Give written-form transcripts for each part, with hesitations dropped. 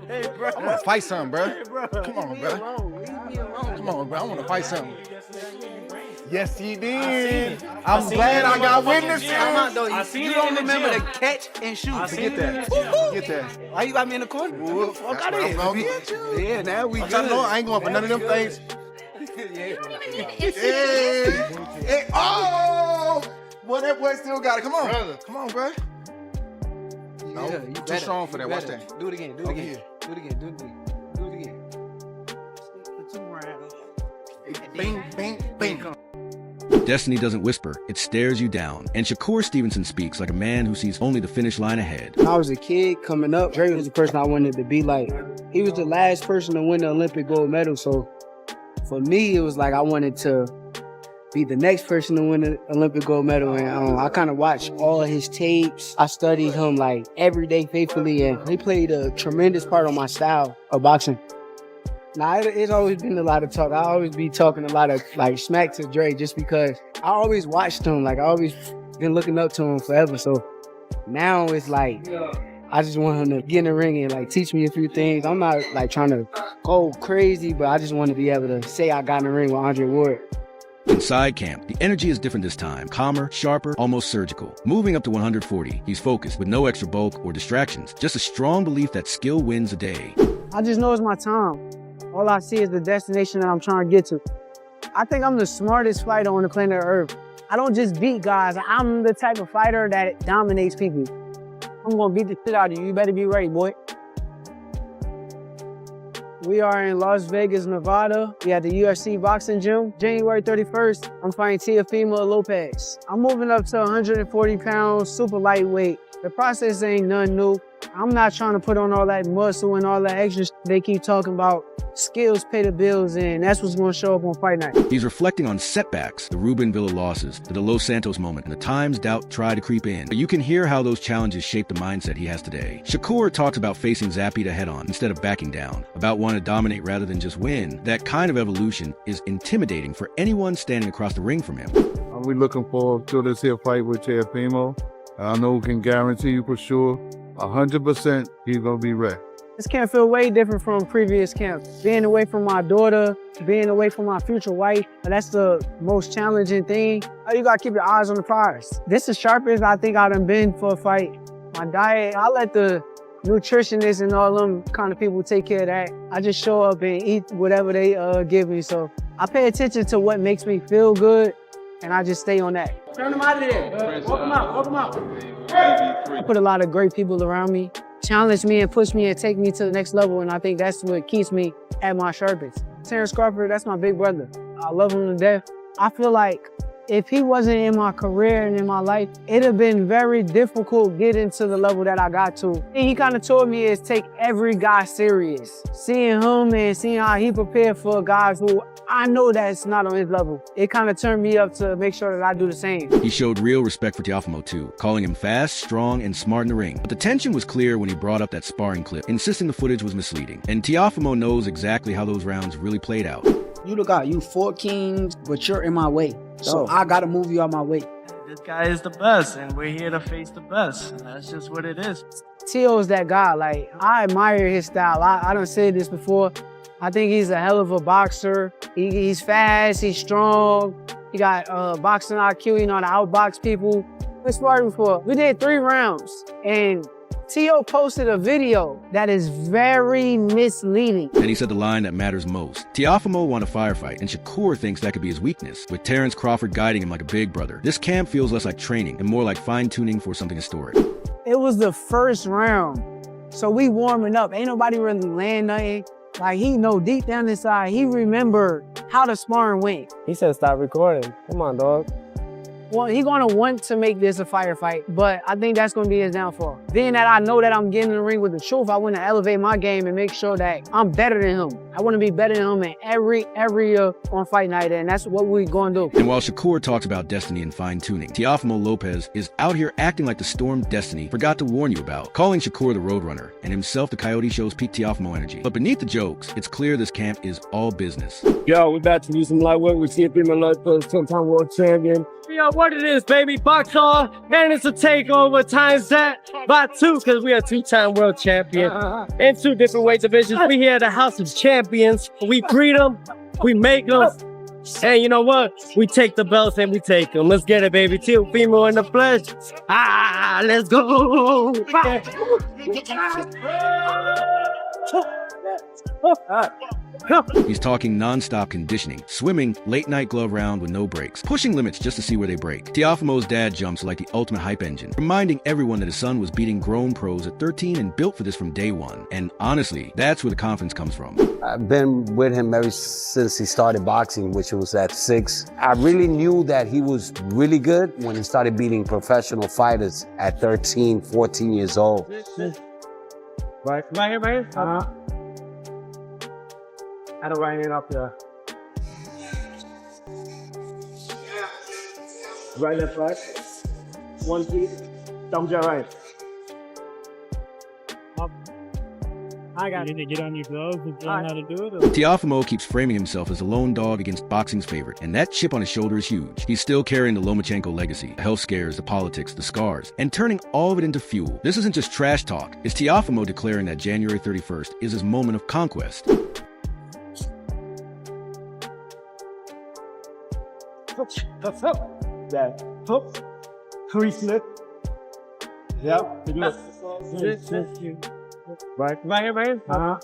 Hey, bro. I want to fight something, bro. Hey, bro. Come on, bro. Leave me alone. Come on, bro. I want to fight something. Yes, he I did. seen it. I'm glad I got motherfucking witnesses. gym. I'm not, though. I seen You it don't in the remember gym. the catch and shoot. I seen Forget it in that. the gym. Forget that. Why you got me in the corner? Ooh, Fuck that's out what of I'm gonna here. get you. Yeah, now we I'm good. trying to know I ain't going for none of them things. Hey, hey, oh! Boy, that boy still got it. Come on. Brother. Come on, bro. No, Yeah, I'm you too better. strong for You that. Watch better. that. Do it again. Do it Over again. here. Do it again. Do it again. Do it again. Bing, bing, bing. Destiny doesn't whisper, it stares you down. And Shakur Stevenson speaks like a man who sees only the finish line ahead. When I was a kid coming up, Dre was the person I wanted to be like. He was the last person to win the Olympic gold medal. So for me, it was like I wanted to be the next person to win the Olympic gold medal. And I kind of watched all of his tapes. I studied him like every day faithfully. And he played a tremendous part on my style of boxing. Now, it's always been a lot of talk. I always be talking a lot of like smack to Dre just because I always watched him. Like I always been looking up to him forever. So now it's like I just want him to get in the ring and like teach me a few things. I'm not like trying to go crazy, but I just want to be able to say I got in the ring with Andre Ward. Inside camp, the energy is different this time. Calmer, sharper, almost surgical. Moving up to 140, he's focused with no extra bulk or distractions. Just a strong belief that skill wins a day. I just know it's my time. All I see is the destination that I'm trying to get to. I think I'm the smartest fighter on the planet Earth. I don't just beat guys. I'm the type of fighter that dominates people. I'm gonna beat the shit out of you. You better be ready, boy. We are in Las Vegas, Nevada. We at the UFC boxing gym. January 31st, I'm fighting Teofimo Lopez. I'm moving up to 140 pounds, super lightweight. The process ain't nothing new. I'm not trying to put on all that muscle and all that extra shit they keep talking about. Skills pay the bills, and that's what's going to show up on fight night. He's reflecting on setbacks, the Ruben Villa losses, the Los Santos moment, and the times doubt tried to creep in. But you can hear how those challenges shaped the mindset he has today. Shakur talks about facing Zapita head-on instead of backing down, about wanting to dominate rather than just win. That kind of evolution is intimidating for anyone standing across the ring from him. We looking forward to this here fight with Teofimo. I know we can guarantee you for sure, 100% he's going to be ready. This camp feel way different from previous camps. Being away from my daughter, being away from my future wife, that's the most challenging thing. You gotta keep your eyes on the prize. This is sharpest I think I done been for a fight. My diet, I let the nutritionists and all them kind of people take care of that. I just show up and eat whatever they give me. So I pay attention to what makes me feel good, and I just stay on that. Turn them out of there. Walk them out, walk them out. I put a lot of great people around me, challenge me and push me and take me to the next level, and I think that's what keeps me at my sharpest. Terrence Crawford, that's my big brother. I love him to death. I feel like if he wasn't in my career and in my life, it'd have been very difficult getting to the level that I got to. And he kind of taught me is take every guy serious. Seeing him and seeing how he prepared for guys who I know that's not on his level, it kind of turned me up to make sure that I do the same. He showed real respect for Teofimo too, calling him fast, strong, and smart in the ring. But the tension was clear when he brought up that sparring clip, insisting the footage was misleading. And Teofimo knows exactly how those rounds really played out. You the guy, you 4 kings, but you're in my way. So I gotta move you out my way. This guy is the best, and we're here to face the best. And that's just what it is. Teo's that guy. Like, I admire his style. I done said this before. I think he's a hell of a boxer. He's fast, he's strong. He got boxing IQ, you know how to outbox people. We sparred before. We did 3 rounds, and Teo posted a video that is very misleading. And he said the line that matters most. Teofimo won a firefight, and Shakur thinks that could be his weakness, with Terrence Crawford guiding him like a big brother. This camp feels less like training and more like fine-tuning for something historic. It was the first round, so we warming up. Ain't nobody really land nothing. Like, he know deep down inside, he remembered how the sparring went. He said stop recording. Come on, dog. Well, he's gonna want to make this a firefight, but I think that's gonna be his downfall. Being that I know that I'm getting in the ring with the truth, I want to elevate my game and make sure that I'm better than him. I want to be better than him in every area on fight night, and that's what we're gonna do. And while Shakur talks about destiny and fine-tuning, Teofimo Lopez is out here acting like the storm Destiny forgot to warn you about, calling Shakur the Roadrunner, and himself the Coyote Show's peak Teofimo energy. But beneath the jokes, it's clear this camp is all business. Yo, we're about to do some light work with Teofimo Lopez, 10-time world champion. yo, what it is, baby? Box on, and it's a takeover times that by 2, because we are 2-time world champion in 2 different weight divisions. We here at the House of Champions. We breed them, we make them, and you know what? We take the belts and we take them. Let's get it, baby. Teofimo in the flesh. Let's go. He's talking non-stop conditioning, swimming, late-night glove round with no breaks, pushing limits just to see where they break. Teofimo's dad jumps like the ultimate hype engine, reminding everyone that his son was beating grown pros at 13 and built for this from day one. And honestly, that's where the confidence comes from. I've been with him ever since he started boxing, which was at 6. I really knew that he was really good when he started beating professional fighters at 13, 14 years old. Right here, man. I don't write it up there. Right, left, right. 1 feet. Thumbs your right. I got it. You need to get on your gloves and learn how to do it. Teofimo keeps framing himself as a lone dog against boxing's favorite, and that chip on his shoulder is huge. He's still carrying the Lomachenko legacy, the health scares, the politics, the scars, and turning all of it into fuel. This isn't just trash talk. It's Teofimo declaring that January 31st is his moment of conquest. That hook, 3 slip. Yep. Right here, man. I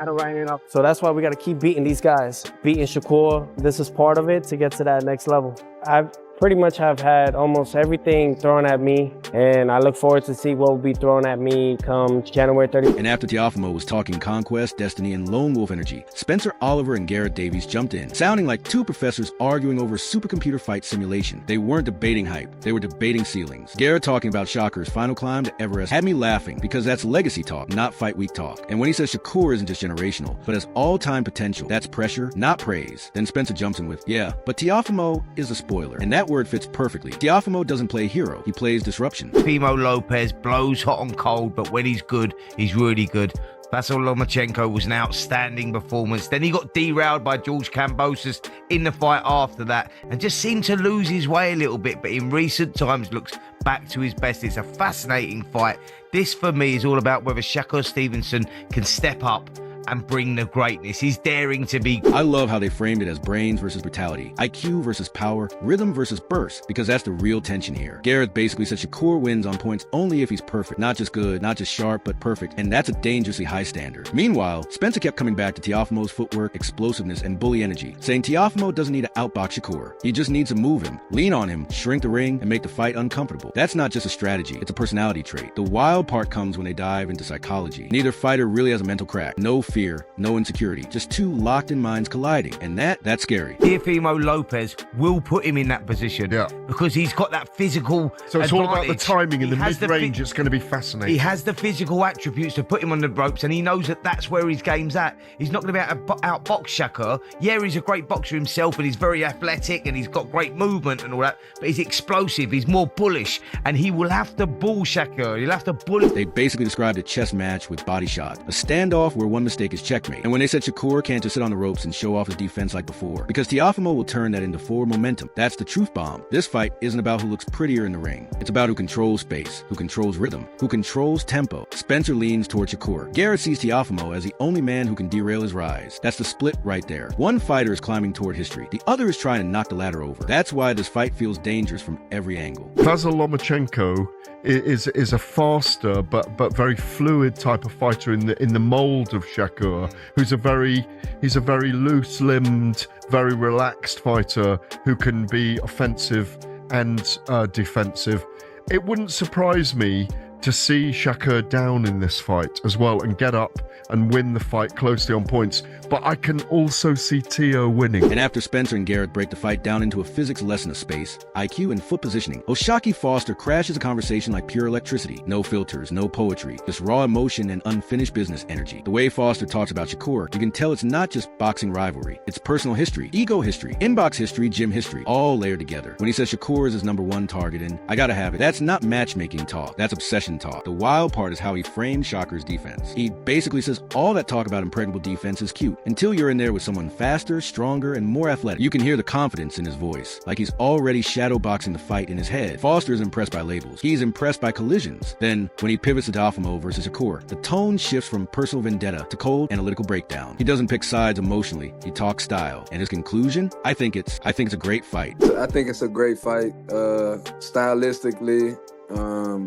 don't write it up. So that's why we got to keep beating these guys. Beating Shakur. This is part of it to get to that next level. I pretty much have had almost everything thrown at me, and I look forward to see what will be thrown at me come January 30th. And after Teofimo was talking conquest, destiny, and lone wolf energy, Spencer Oliver and Garrett Davies jumped in, sounding like 2 professors arguing over a supercomputer fight simulation. They weren't debating hype, they were debating ceilings. Garrett talking about Shakur's final climb to Everest had me laughing, because that's legacy talk, not fight week talk. And when he says Shakur isn't just generational, but has all-time potential, that's pressure, not praise. Then Spencer jumps in with, yeah, but Teofimo is a spoiler, and that word fits perfectly. Teofimo doesn't play hero, he plays disruption. Teofimo Lopez blows hot and cold, but when he's good, he's really good. Vasyl Lomachenko was an outstanding performance. Then he got derailed by George Kambosos in the fight after that and just seemed to lose his way a little bit, but in recent times looks back to his best. It's a fascinating fight. This, for me, is all about whether Shakur Stevenson can step up and bring the greatness. He's daring to be. I love how they framed it as brains versus brutality, IQ versus power, rhythm versus burst, because that's the real tension here. Garrett basically said Shakur wins on points only if he's perfect, not just good, not just sharp, but perfect, and that's a dangerously high standard. Meanwhile, Spencer kept coming back to Teofimo's footwork, explosiveness, and bully energy, saying Teofimo doesn't need to outbox Shakur. He just needs to move him, lean on him, shrink the ring, and make the fight uncomfortable. That's not just a strategy, it's a personality trait. The wild part comes when they dive into psychology. Neither fighter really has a mental crack, no fear, no insecurity, just 2 locked-in minds colliding, and that's scary. Teofimo Lopez will put him in that position, because he's got that physical So it's advantage. all about the timing in the He has mid-range. It's going to be fascinating. He has the physical attributes to put him on the ropes, and he knows that that's where his game's at. He's not going to be able to outbox Shakur. Yeah, he's a great boxer himself, and he's very athletic, and he's got great movement and all that, but he's explosive, he's more bullish, and he will have to bull Shakur. He'll have to bull. They basically described a chess match with body shot, a standoff where one mistake is checkmate. And when they said Shakur can't just sit on the ropes and show off his defense like before, because Teofimo will turn that into forward momentum. That's the truth bomb. This fight isn't about who looks prettier in the ring. It's about who controls space, who controls rhythm, who controls tempo. Spencer leans toward Shakur. Garrett sees Teofimo as the only man who can derail his rise. That's the split right there. One fighter is climbing toward history. The other is trying to knock the ladder over. That's why this fight feels dangerous from every angle. Vasyl Lomachenko is a faster but very fluid type of fighter in the mold of Shakur, who's a very loose-limbed, very relaxed fighter who can be offensive and defensive. It wouldn't surprise me to see Shakur down in this fight as well and get up and win the fight closely on points. But I can also see Teo winning. And after Spencer and Garrett break the fight down into a physics lesson of space, IQ, and foot positioning, Oshaki Foster crashes a conversation like pure electricity. No filters, no poetry, just raw emotion and unfinished business energy. The way Foster talks about Shakur, you can tell it's not just boxing rivalry. It's personal history, ego history, inbox history, gym history, all layered together. When he says Shakur is his #1 target and I gotta have it, that's not matchmaking talk, that's obsession submission talk. The wild part is how he framed Shakur's defense. He basically says all that talk about impregnable defense is cute until you're in there with someone faster, stronger, and more athletic. You can hear the confidence in his voice, like he's already shadowboxing the fight in his head. Foster is impressed by labels. He's impressed by collisions. Then, when he pivots to Teofimo versus Shakur, the tone shifts from personal vendetta to cold, analytical breakdown. He doesn't pick sides emotionally. He talks style. And his conclusion? I think it's a great fight. I think it's a great fight. Stylistically,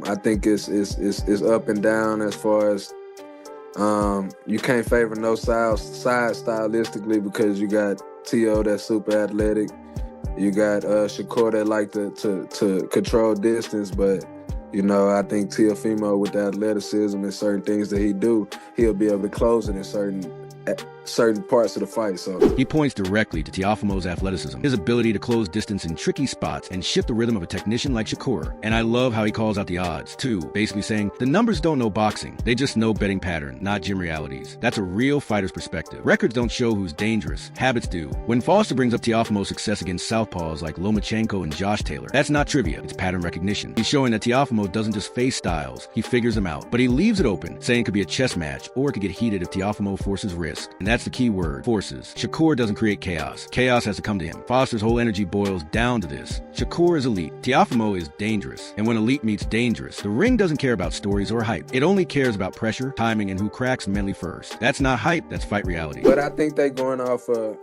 I think it's up and down as far as you can't favor no side stylistically because you got Teo that's super athletic. You got Shakur that like to control distance, but you know, I think Teofimo with the athleticism and certain things that he'll be able to close it in certain parts of the fight. So he points directly to Teofimo's athleticism, his ability to close distance in tricky spots and shift the rhythm of a technician like Shakur. And I love how he calls out the odds too, basically saying the numbers don't know boxing, they just know betting pattern, not gym realities. That's a real fighter's perspective. Records don't show who's dangerous, habits do. When Foster brings up Teofimo's success against southpaws like Lomachenko and Josh Taylor, that's not trivia, it's pattern recognition. He's showing that Teofimo doesn't just face styles, he figures them out, but he leaves it open, saying it could be a chess match or it could get heated if Teofimo forces risk. And that's the key word, forces. Shakur doesn't create chaos. Chaos has to come to him. Foster's whole energy boils down to this. Shakur is elite. Teofimo is dangerous. And when elite meets dangerous, the ring doesn't care about stories or hype. It only cares about pressure, timing, and who cracks mentally first. That's not hype, that's fight reality. But I think they going off of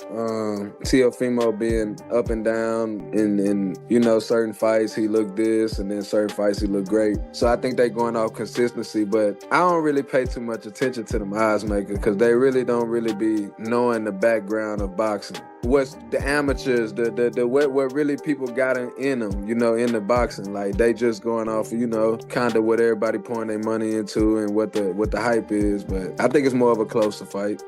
Teofimo being up and down in you know, certain fights he looked this and then certain fights he looked great. So I think they going off consistency, but I don't really pay too much attention to them odds makers because they really don't really be knowing the background of boxing. What's the amateurs, what really people got in them, you know, in the boxing. Like they just going off, you know, kind of what everybody pouring their money into and what the hype is. But I think it's more of a closer fight.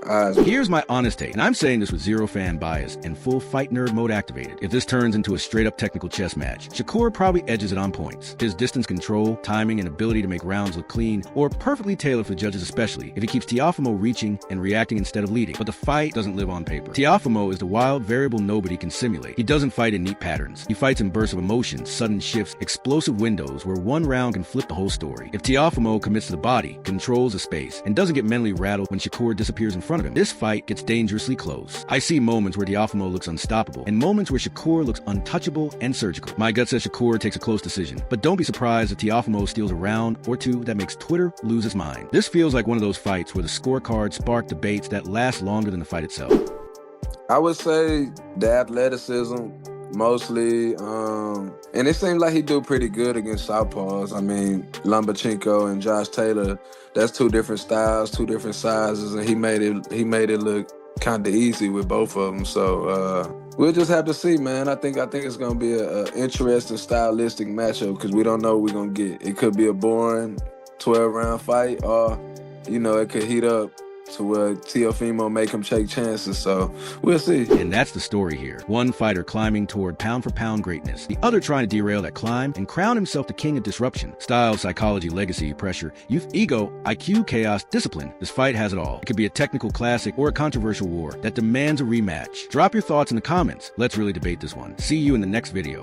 Here's my honest take, and I'm saying this with zero fan bias and full fight nerd mode activated. If this turns into a straight up technical chess match, Shakur probably edges it on points. His distance control, timing, and ability to make rounds look clean, or perfectly tailored for judges especially, if he keeps Teofimo reaching and reacting instead of leading. But the fight doesn't live on paper. Teofimo is the wild variable nobody can simulate. He doesn't fight in neat patterns. He fights in bursts of emotion, sudden shifts, explosive windows where one round can flip the whole story. If Teofimo commits to the body, controls the space, and doesn't get mentally rattled when Shakur disappears in front of him, this fight gets dangerously close. I see moments where Teofimo looks unstoppable and moments where Shakur looks untouchable and surgical. My gut says Shakur takes a close decision, but don't be surprised if Teofimo steals a round or two that makes Twitter lose its mind. This feels like one of those fights where the scorecard spark debates that last longer than the fight itself. I would say the athleticism mostly, and it seems like he do pretty good against southpaws. I mean, Lomachenko and Josh Taylor, that's two different styles, two different sizes, and he made it look kind of easy with both of them. So we'll just have to see, man. I think it's gonna be a interesting stylistic matchup because we don't know what we're gonna get. It could be a boring 12-round fight, or you know, it could heat up to where Teofimo make him take chances, so we'll see. And that's the story here. One fighter climbing toward pound-for-pound greatness, the other trying to derail that climb and crown himself the king of disruption. Style, psychology, legacy, pressure, youth, ego, IQ, chaos, discipline. This fight has it all. It could be a technical classic or a controversial war that demands a rematch. Drop your thoughts in the comments. Let's really debate this one. See you in the next video.